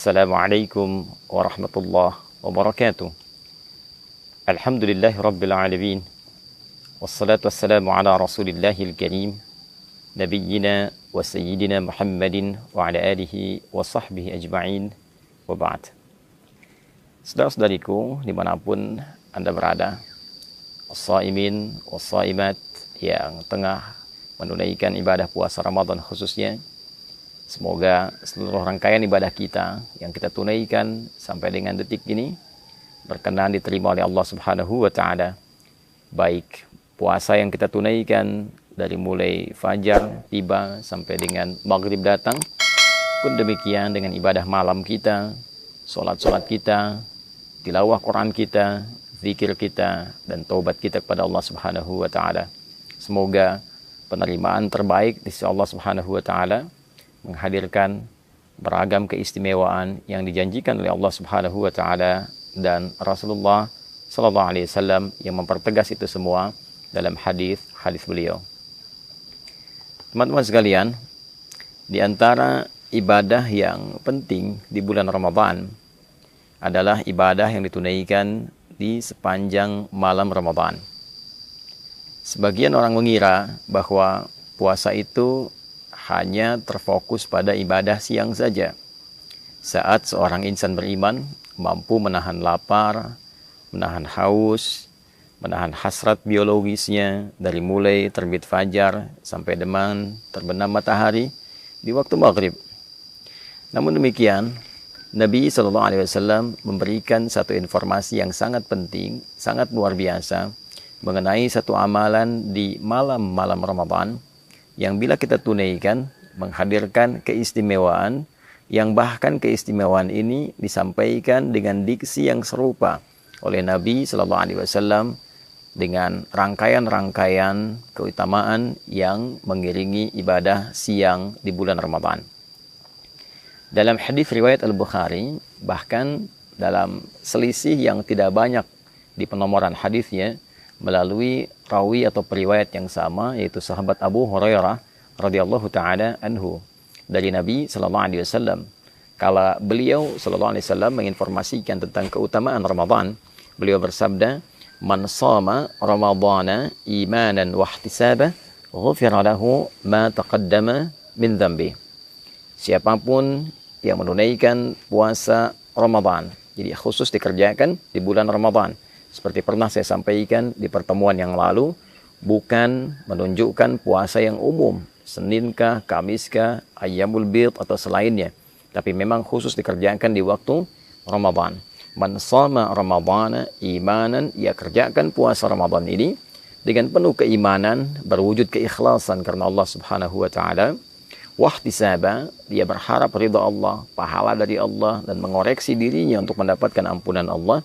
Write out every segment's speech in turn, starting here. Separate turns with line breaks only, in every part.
Assalamualaikum warahmatullahi wabarakatuh. Alhamdulillahi rabbil alamin. Wassalatu wassalamu ala rasulillahil karim, nabiyyina wa sayyidina Muhammadin wa ala alihi wa sahbihi ajma'in, wa ba'd. Saudara-saudariku dimanapun Anda berada, as-saimin was-saimat yang tengah menunaikan ibadah puasa Ramadan khususnya, semoga seluruh rangkaian ibadah kita yang kita tunaikan sampai dengan detik ini berkenan diterima oleh Allah Subhanahu wa taala. Baik puasa yang kita tunaikan dari mulai fajar tiba sampai dengan maghrib datang, pun demikian dengan ibadah malam kita, solat-solat kita, tilawah Quran kita, zikir kita, dan taubat kita kepada Allah Subhanahu wa taala. Semoga penerimaan terbaik di sisi Allah Subhanahu wa taala menghadirkan beragam keistimewaan yang dijanjikan oleh Allah Subhanahu wa taala dan Rasulullah sallallahu alaihi wasallam yang mempertegas itu semua dalam hadis beliau. Teman-teman sekalian, di antara ibadah yang penting di bulan Ramadan adalah ibadah yang ditunaikan di sepanjang malam Ramadan. Sebagian orang mengira bahwa puasa itu hanya terfokus pada ibadah siang saja. Saat seorang insan beriman mampu menahan lapar, menahan haus, menahan hasrat biologisnya dari mulai terbit fajar sampai dengan terbenam matahari di waktu maghrib. Namun demikian, Nabi SAW memberikan satu informasi yang sangat penting, sangat luar biasa mengenai satu amalan di malam-malam Ramadan yang bila kita tunaikan menghadirkan keistimewaan, yang bahkan keistimewaan ini disampaikan dengan diksi yang serupa oleh Nabi Sallallahu Alaihi Wasallam dengan rangkaian-rangkaian keutamaan yang mengiringi ibadah siang di bulan Ramadan. Dalam hadis riwayat Al-Bukhari, bahkan dalam selisih yang tidak banyak di penomoran hadisnya, melalui rawi atau periwayat yang sama, yaitu sahabat Abu Hurairah radhiyallahu taala anhu dari Nabi sallallahu alaihi wasallam. Kala beliau sallallahu alaihi wasallam menginformasikan tentang keutamaan Ramadan, beliau bersabda, "Man shama Ramadhana imanan wa ihtisaban, ghufira lahu ma taqaddama min dhanbi." Siapapun yang menunaikan puasa Ramadan, jadi khusus dikerjakan di bulan Ramadan, seperti pernah saya sampaikan di pertemuan yang lalu, bukan menunjukkan puasa yang umum, Seninkah, Kamiskah, Ayyamul Bid atau selainnya, tapi memang khusus dikerjakan di waktu Ramadan. Man shama Ramadhana imanan, ia kerjakan puasa Ramadan ini dengan penuh keimanan, berwujud keikhlasan karena Allah Subhanahu wa taala. Wahtisaba, dia berharap ridha Allah, pahala dari Allah, dan mengoreksi dirinya untuk mendapatkan ampunan Allah.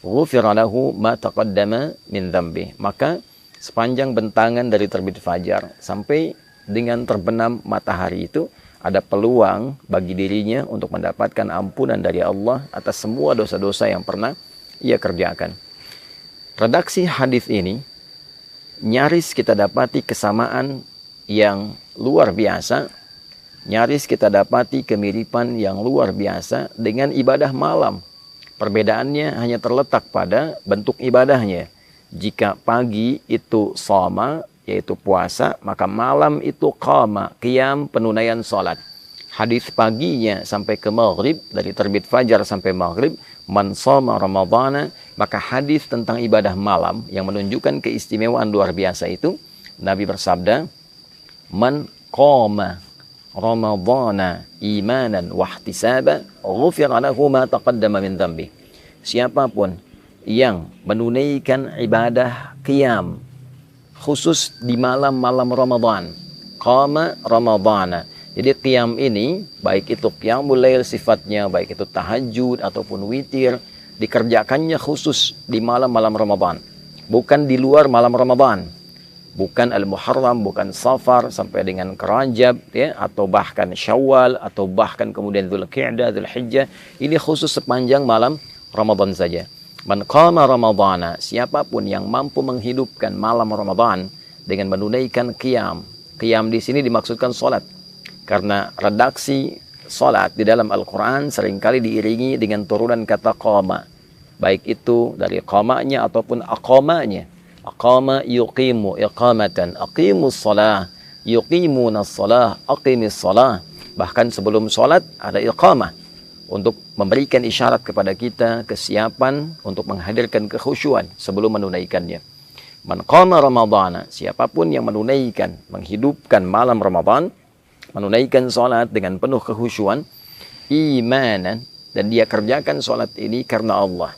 Ghufira lahu ma taqaddama min dhanbi, maka sepanjang bentangan dari terbit fajar sampai dengan terbenam matahari itu ada peluang bagi dirinya untuk mendapatkan ampunan dari Allah atas semua dosa-dosa yang pernah ia kerjakan. Redaksi hadis ini nyaris kita dapati kesamaan yang luar biasa, nyaris kita dapati kemiripan yang luar biasa dengan ibadah malam. Perbedaannya hanya terletak pada bentuk ibadahnya. Jika pagi itu shoma, yaitu puasa, maka malam itu qama, qiyam, penunaian salat. Hadis paginya sampai ke maghrib, dari terbit fajar sampai maghrib, man shoma Ramadhana, maka hadis tentang ibadah malam yang menunjukkan keistimewaan luar biasa itu, Nabi bersabda, man qama Ramadhana imanan wahtisaba, ghufira lahu ma taqaddama min dhanbi. Siapapun yang menunaikan ibadah qiyam khusus di malam-malam Ramadan, qama Ramadhana. Jadi qiyam ini baik itu qiyamul lail sifatnya, baik itu tahajud ataupun witir, dikerjakannya khusus di malam-malam Ramadan, bukan di luar malam Ramadan. Bukan Al-Muharram, bukan Safar sampai dengan Rajab, ya, atau bahkan Syawal, atau bahkan kemudian Dzulqa'dah, Dzulhijjah. Ini khusus sepanjang malam Ramadan saja. Man qama Ramadhana, siapapun yang mampu menghidupkan malam Ramadan dengan menunaikan qiyam. Qiyam di sini dimaksudkan salat. Karena redaksi salat di dalam Al-Quran seringkali diiringi dengan turunan kata qama. Baik itu dari qamanya ataupun aqamanya. Aqama yuqimu iqamatan, aqimus salah, yuqimunas salah, aqimis salah. Bahkan sebelum salat ada iqamah untuk memberikan isyarat kepada kita kesiapan untuk menghadirkan kekhusyuan sebelum menunaikannya. Man qama ramadhana, siapapun yang menunaikan, menghidupkan malam Ramadan, menunaikan salat dengan penuh kekhusyuan, imanan, dan dia kerjakan salat ini karena Allah.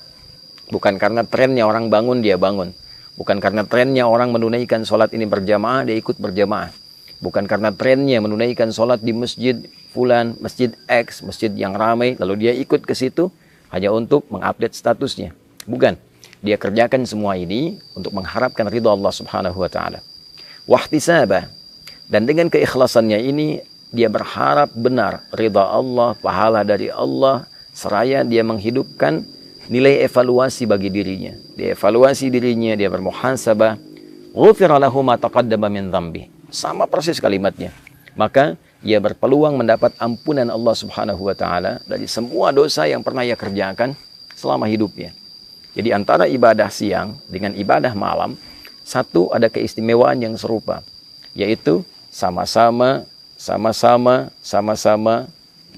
Bukan karena trennya orang bangun, dia bangun. Bukan karena trennya orang menunaikan salat ini berjamaah, dia ikut berjamaah. Bukan karena trennya menunaikan salat di masjid fulan, masjid X, masjid yang ramai, lalu dia ikut ke situ hanya untuk mengupdate statusnya. Bukan. Dia kerjakan semua ini untuk mengharapkan ridha Allah Subhanahu wa taala. Wahtisaba, dan dengan keikhlasannya ini dia berharap benar ridha Allah, pahala dari Allah, seraya dia menghidupkan nilai evaluasi bagi dirinya. Dia evaluasi dirinya, dia bermuhasabah. Ghufira lahu ma taqaddama min dzambi. Sama persis kalimatnya. Maka ia berpeluang mendapat ampunan Allah Subhanahu wa taala dari semua dosa yang pernah ia kerjakan selama hidupnya. Jadi antara ibadah siang dengan ibadah malam, satu ada keistimewaan yang serupa, yaitu sama-sama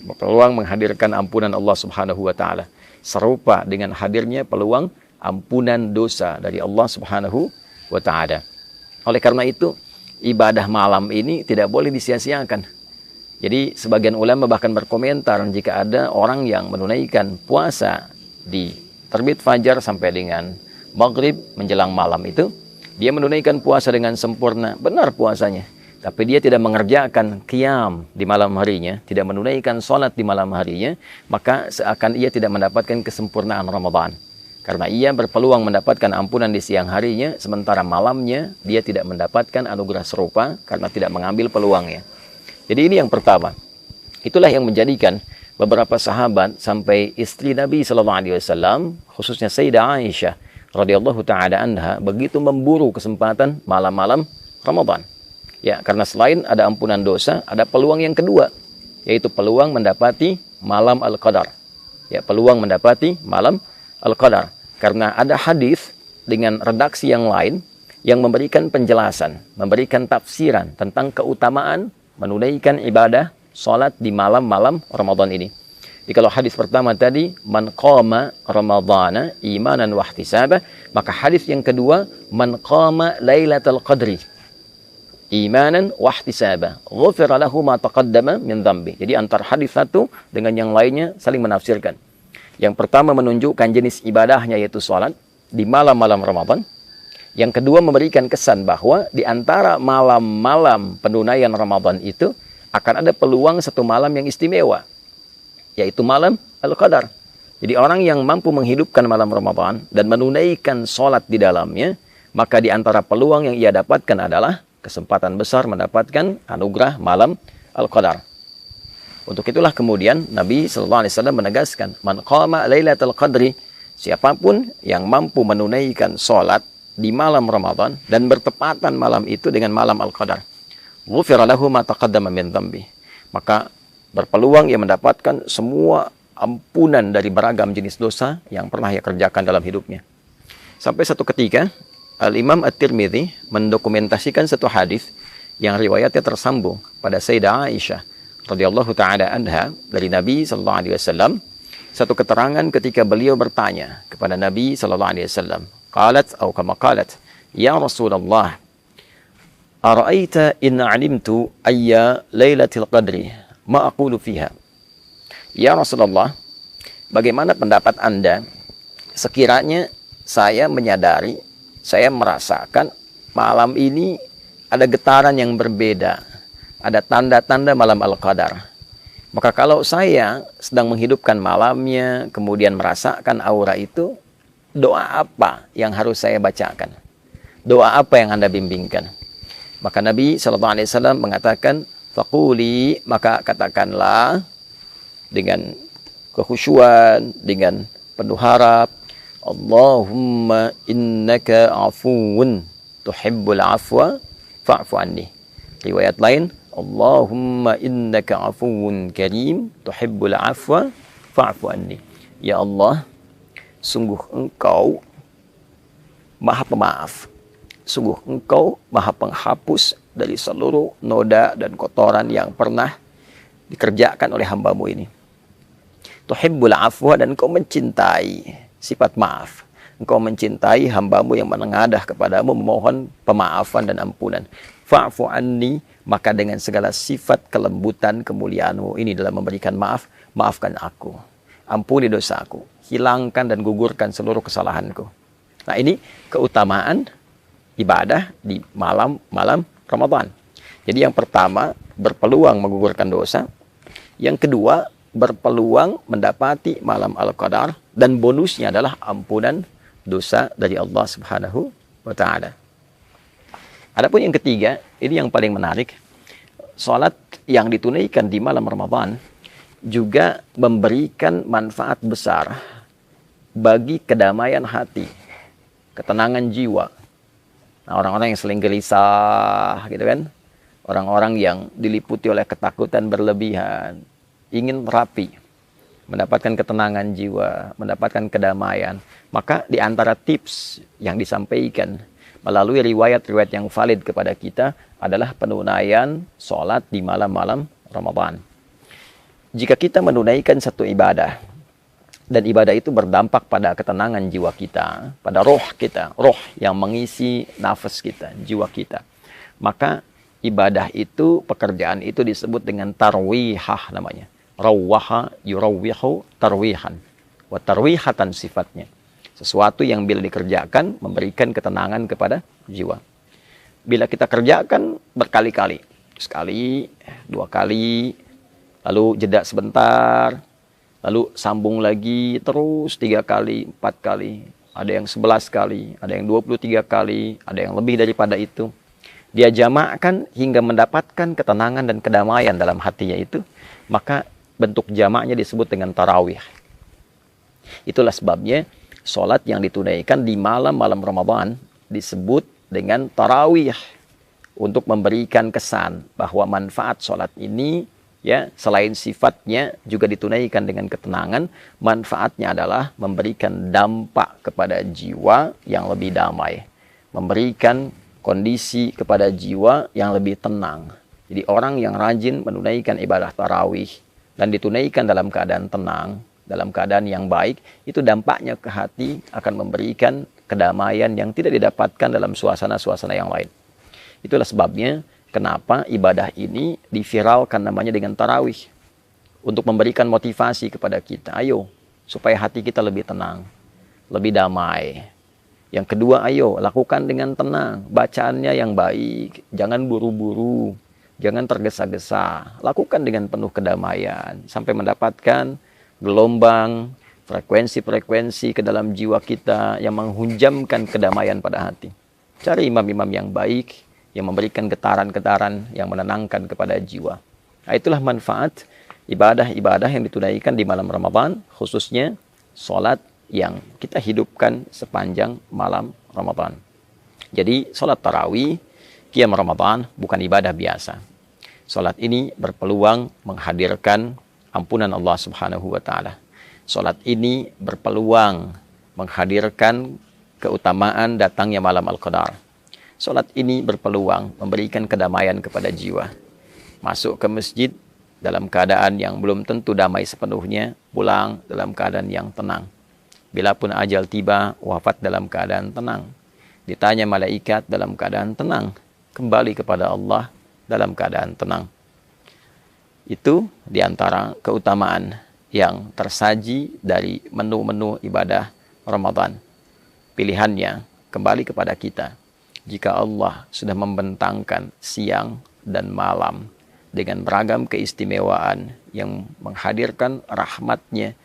berpeluang menghadirkan ampunan Allah Subhanahu wa taala. Serupa dengan hadirnya peluang ampunan dosa dari Allah Subhanahu wa taala. Oleh karena itu, ibadah malam ini tidak boleh disia-siakan. Jadi sebagian ulama bahkan berkomentar jika ada orang yang menunaikan puasa di terbit fajar sampai dengan maghrib menjelang malam itu, dia menunaikan puasa dengan sempurna, benar puasanya. Tapi dia tidak mengerjakan qiyam di malam harinya, tidak menunaikan sholat di malam harinya, maka seakan ia tidak mendapatkan kesempurnaan Ramadan. Karena ia berpeluang mendapatkan ampunan di siang harinya, sementara malamnya dia tidak mendapatkan anugerah serupa karena tidak mengambil peluangnya. Jadi ini yang pertama. Itulah yang menjadikan beberapa sahabat sampai istri Nabi SAW, khususnya Sayyidah Aisyah radhiyallahu taala anha, begitu memburu kesempatan malam-malam Ramadan. Ya, karena selain ada ampunan dosa, ada peluang yang kedua, yaitu peluang mendapati malam Al-Qadar. Ya, peluang mendapati malam Al-Qadar. Karena ada hadis dengan redaksi yang lain yang memberikan penjelasan, memberikan tafsiran tentang keutamaan menunaikan ibadah salat di malam-malam Ramadan ini. Jadi kalau hadis pertama tadi, man qama ramadhana imanan wa ihtisaba, maka hadis yang kedua, man qama lailatul qadri imanan wa ihtisaba, ghufira lahu ma taqaddama min dzambi. Jadi antara hadis satu dengan yang lainnya saling menafsirkan. Yang pertama menunjukkan jenis ibadahnya yaitu salat di malam-malam Ramadan. Yang kedua memberikan kesan bahwa di antara malam-malam penunaian Ramadan itu akan ada peluang satu malam yang istimewa, yaitu malam Al-Qadar. Jadi orang yang mampu menghidupkan malam Ramadan dan menunaikan sholat di dalamnya, maka di antara peluang yang ia dapatkan adalah kesempatan besar mendapatkan anugerah malam Al-Qadar. Untuk itulah kemudian Nabi SAW menegaskan, man qama lailatul qadri, siapapun yang mampu menunaikan sholat di malam Ramadan dan bertepatan malam itu dengan malam Al-Qadar, ghufira lahu ma taqaddama min dzambi, maka berpeluang ia mendapatkan semua ampunan dari beragam jenis dosa yang pernah ia kerjakan dalam hidupnya. Sampai satu ketika Al-Imam At-Tirmidzi mendokumentasikan satu hadis yang riwayatnya tersambung pada Sayyidah Aisyah radhiyallahu taala anha dari Nabi sallallahu alaihi wasallam. Satu keterangan ketika beliau bertanya kepada Nabi sallallahu alaihi wasallam, qalat atau kama qalat, ya Rasulullah, ara'aita in 'alimtu ayya lailatul qadri ma aqulu fiha. Ya Rasulullah, bagaimana pendapat Anda sekiranya saya menyadari, saya merasakan malam ini ada getaran yang berbeda, ada tanda-tanda malam Al-Qadar. Maka kalau saya sedang menghidupkan malamnya, kemudian merasakan aura itu, doa apa yang harus saya bacakan? Doa apa yang Anda bimbingkan? Maka Nabi SAW mengatakan, faquli, maka katakanlah dengan kekhusyuan, dengan penuh harap, Allahumma innaka afuun tuhibbul afwa fa'fu anni. Riwayat lain, Allahumma innaka afuwun karim tuhibbul afwa fa'fu anni. Ya Allah, sungguh Engkau Maha Pemaaf. Sungguh Engkau Maha Penghapus dari seluruh noda dan kotoran yang pernah dikerjakan oleh hamba-Mu ini. Tuhibbul afwa, dan Engkau mencintai sifat maaf. Engkau mencintai hamba-Mu yang menengadah kepadamu memohon pemaafan dan ampunan. Fa'fu anni, maka dengan segala sifat kelembutan kemuliaan-Mu ini dalam memberikan maaf, maafkan aku. Ampuni dosaku, hilangkan dan gugurkan seluruh kesalahanku. Nah, ini keutamaan ibadah di malam Ramadan. Jadi yang pertama, berpeluang menggugurkan dosa. Yang kedua, berpeluang mendapati malam Al-Qadar. Dan bonusnya adalah ampunan dosa dari Allah Subhanahu wa Ta'ala. Adapun yang ketiga, ini yang paling menarik. Salat yang ditunaikan di malam Ramadan juga memberikan manfaat besar bagi kedamaian hati, ketenangan jiwa. Nah, orang-orang yang sering gelisah, gitu kan? Orang-orang yang diliputi oleh ketakutan berlebihan, ingin rapi, mendapatkan ketenangan jiwa, mendapatkan kedamaian. Maka di antara tips yang disampaikan melalui riwayat-riwayat yang valid kepada kita adalah penunaian sholat di malam-malam Ramadan. Jika kita menunaikan satu ibadah, dan ibadah itu berdampak pada ketenangan jiwa kita, pada roh kita, roh yang mengisi nafas kita, jiwa kita, maka ibadah itu, pekerjaan itu disebut dengan tarwihah namanya. Rawwaha yurawwihu tarwihan. Wa tarwihatan sifatnya. Sesuatu yang bila dikerjakan memberikan ketenangan kepada jiwa. Bila kita kerjakan berkali-kali, sekali, dua kali, lalu jeda sebentar, lalu sambung lagi terus 3 kali, 4 kali, ada yang 11 kali, ada yang 23 kali, ada yang lebih daripada itu. Dia jamakkan hingga mendapatkan ketenangan dan kedamaian dalam hatinya itu, maka bentuk jamaknya disebut dengan tarawih. Itulah sebabnya sholat yang ditunaikan di malam-malam Ramadan disebut dengan tarawih, untuk memberikan kesan bahwa manfaat sholat ini, ya, selain sifatnya juga ditunaikan dengan ketenangan, manfaatnya adalah memberikan dampak kepada jiwa yang lebih damai, memberikan kondisi kepada jiwa yang lebih tenang. Jadi orang yang rajin menunaikan ibadah tarawih dan ditunaikan dalam keadaan tenang, dalam keadaan yang baik, itu dampaknya ke hati akan memberikan kedamaian yang tidak didapatkan dalam suasana-suasana yang lain. Itulah sebabnya kenapa ibadah ini diviralkan namanya dengan tarawih. Untuk memberikan motivasi kepada kita. Ayo, supaya hati kita lebih tenang, lebih damai. Yang kedua, ayo, lakukan dengan tenang. Bacaannya yang baik. Jangan buru-buru. Jangan tergesa-gesa. Lakukan dengan penuh kedamaian. Sampai mendapatkan gelombang, frekuensi-frekuensi ke dalam jiwa kita yang menghunjamkan kedamaian pada hati. Cari imam-imam yang baik, yang memberikan getaran-getaran yang menenangkan kepada jiwa. Nah, itulah manfaat ibadah-ibadah yang ditunaikan di malam Ramadan, khususnya sholat yang kita hidupkan sepanjang malam Ramadan. Jadi sholat tarawih, qiyam Ramadan bukan ibadah biasa. Sholat ini berpeluang menghadirkan ampunan Allah Subhanahu wa Ta'ala. Sholat ini berpeluang menghadirkan keutamaan datangnya malam Al-Qadar. Sholat ini berpeluang memberikan kedamaian kepada jiwa. Masuk ke masjid dalam keadaan yang belum tentu damai sepenuhnya, pulang dalam keadaan yang tenang. Bila pun ajal tiba, wafat dalam keadaan tenang. Ditanya malaikat dalam keadaan tenang. Kembali kepada Allah dalam keadaan tenang. Itu diantara keutamaan yang tersaji dari menu-menu ibadah Ramadan. Pilihannya kembali kepada kita. Jika Allah sudah membentangkan siang dan malam dengan beragam keistimewaan yang menghadirkan rahmatnya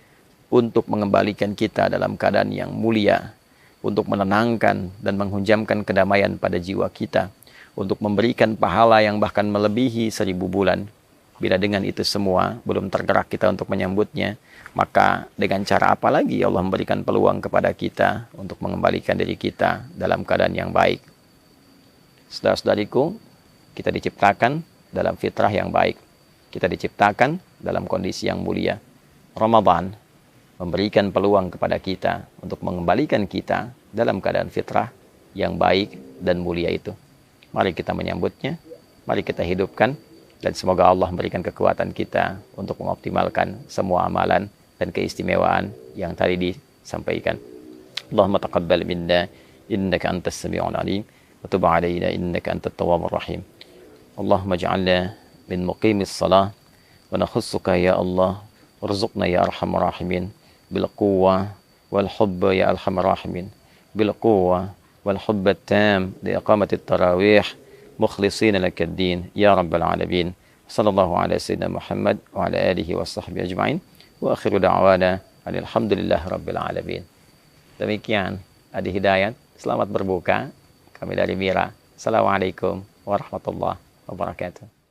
untuk mengembalikan kita dalam keadaan yang mulia, untuk menenangkan dan menghunjamkan kedamaian pada jiwa kita, untuk memberikan pahala yang bahkan melebihi 1000 bulan. Bila dengan itu semua belum tergerak kita untuk menyambutnya, maka dengan cara apa lagi Allah memberikan peluang kepada kita untuk mengembalikan diri kita dalam keadaan yang baik. Saudara-saudariku, kita diciptakan dalam fitrah yang baik. Kita diciptakan dalam kondisi yang mulia. Ramadan memberikan peluang kepada kita untuk mengembalikan kita dalam keadaan fitrah yang baik dan mulia itu. Mari kita menyambutnya, mari kita hidupkan, dan semoga Allah memberikan kekuatan kita untuk mengoptimalkan semua amalan dan keistimewaan yang tadi disampaikan. Allahumma taqabbal minna innaka antas sami'ul alim wa tub 'alaina innaka antat tawwabur rahim. Allahumma ij'alna min muqimis shalah wa nakhussuka ya Allah warzuqna ya arhamar rahimin bil quwwah wal hubba ya arhamar rahimin bil quwwah wal hubba tam li iqamati at-tarawih mukhlisina lakad-din ya rabbal alamin. Sallallahu ala sayyidina Muhammad wa ala alihi wa sahbihi ajma'in. Wa akhiru da'wana alhamdulillahi rabbil alamin. Demikian Adi Hidayat, selamat berbuka. Kami dari Mira. Assalamualaikum warahmatullahi wabarakatuh.